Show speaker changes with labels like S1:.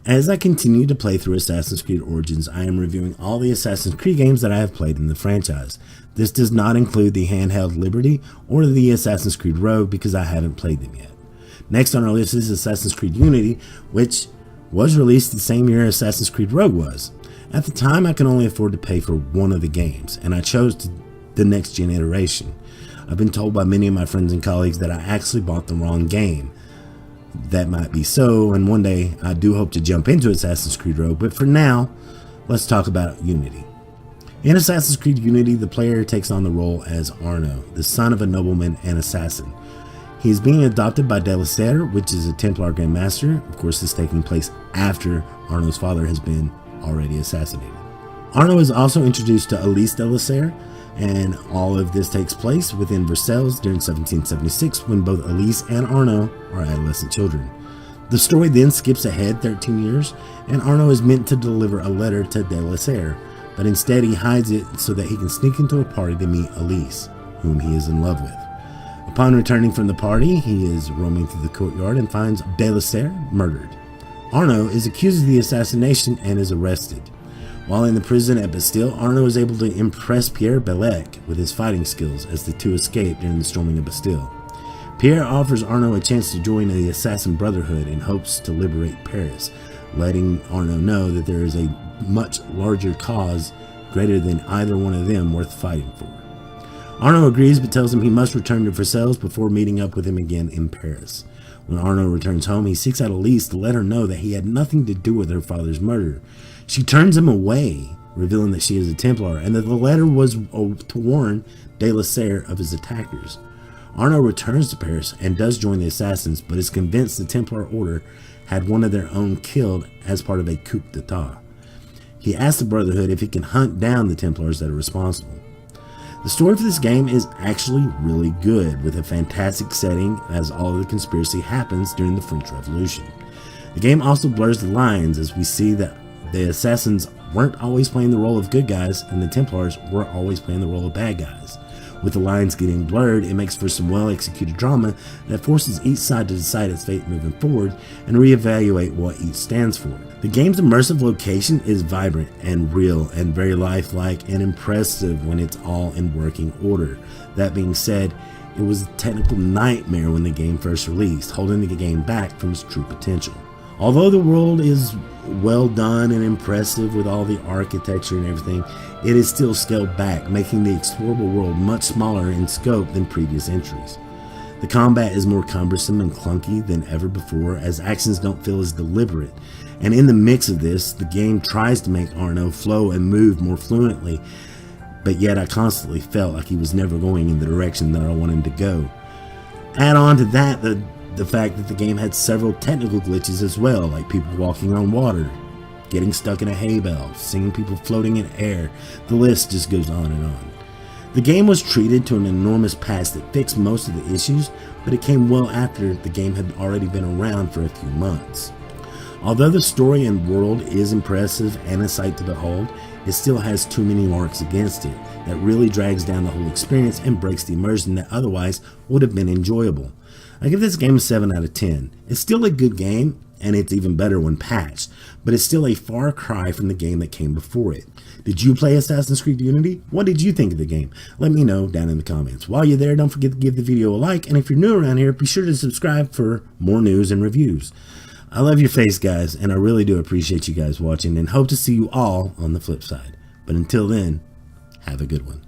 S1: As I continue to play through Assassin's Creed Origins, I am reviewing all the Assassin's Creed games that I have played in the franchise. This does not include the handheld Liberty or the Assassin's Creed Rogue because I haven't played them yet. Next on our list is Assassin's Creed Unity, which was released the same year Assassin's Creed Rogue was. At the time, I could only afford to pay for one of the games, and I chose the next gen iteration. I've been told by many of my friends and colleagues that I actually bought the wrong game. That might be so, and one day I do hope to jump into Assassin's Creed Rogue, but for now, let's talk about Unity. In Assassin's Creed Unity, the player takes on the role as Arno, the son of a nobleman and assassin. He is being adopted by De la Serre, which is a Templar Grand Master. Of course, this is taking place after Arno's father has been already assassinated. Arno is also introduced to Elise de la Serre, and all of this takes place within Versailles during 1776 when both Elise and Arno are adolescent children. The story then skips ahead 13 years, and Arno is meant to deliver a letter to De la Serre, but instead he hides it so that he can sneak into a party to meet Elise, whom he is in love with. Upon returning from the party, he is roaming through the courtyard and finds De la Serre murdered. Arno is accused of the assassination and is arrested. While in the prison at Bastille, Arno is able to impress Pierre Belec with his fighting skills as the two escape during the storming of Bastille. Pierre offers Arno a chance to join the Assassin Brotherhood in hopes to liberate Paris, letting Arno know that there is a much larger cause greater than either one of them worth fighting for. Arno agrees but tells him he must return to Versailles before meeting up with him again in Paris. When Arno returns home, he seeks out Elise to let her know that he had nothing to do with her father's murder. She turns him away, revealing that she is a Templar and that the letter was to warn De la Serre of his attackers. Arno returns to Paris and does join the assassins, but is convinced the Templar Order had one of their own killed as part of a coup d'etat. He asks the Brotherhood if he can hunt down the Templars that are responsible. The story for this game is actually really good, with a fantastic setting as all of the conspiracy happens during the French Revolution. The game also blurs the lines as we see that the assassins weren't always playing the role of good guys and the Templars were always playing the role of bad guys. With the lines getting blurred, it makes for some well-executed drama that forces each side to decide its fate moving forward and reevaluate what each stands for. The game's immersive location is vibrant and real and very lifelike and impressive when it's all in working order. That being said, it was a technical nightmare when the game first released, holding the game back from its true potential. Although the world is well done and impressive with all the architecture and everything, it is still scaled back, making the explorable world much smaller in scope than previous entries. The combat is more cumbersome and clunky than ever before, as actions don't feel as deliberate. And in the mix of this, the game tries to make Arno flow and move more fluently, but yet I constantly felt like he was never going in the direction that I wanted him to go. Add on to that the fact that the game had several technical glitches as well, like people walking on water, getting stuck in a hay bale, seeing people floating in air. The list just goes on and on. The game was treated to an enormous patch that fixed most of the issues, but it came well after the game had already been around for a few months. Although the story and world is impressive and a sight to behold, it still has too many marks against it that really drags down the whole experience and breaks the immersion that otherwise would have been enjoyable. I give this game a 7 out of 10. It's still a good game, and it's even better when patched, but it's still a far cry from the game that came before it. Did you play Assassin's Creed Unity? What did you think of the game? Let me know down in the comments. While you're there, don't forget to give the video a like, and if you're new around here, be sure to subscribe for more news and reviews. I love your face, guys, and I really do appreciate you guys watching, and hope to see you all on the flip side. But until then, have a good one.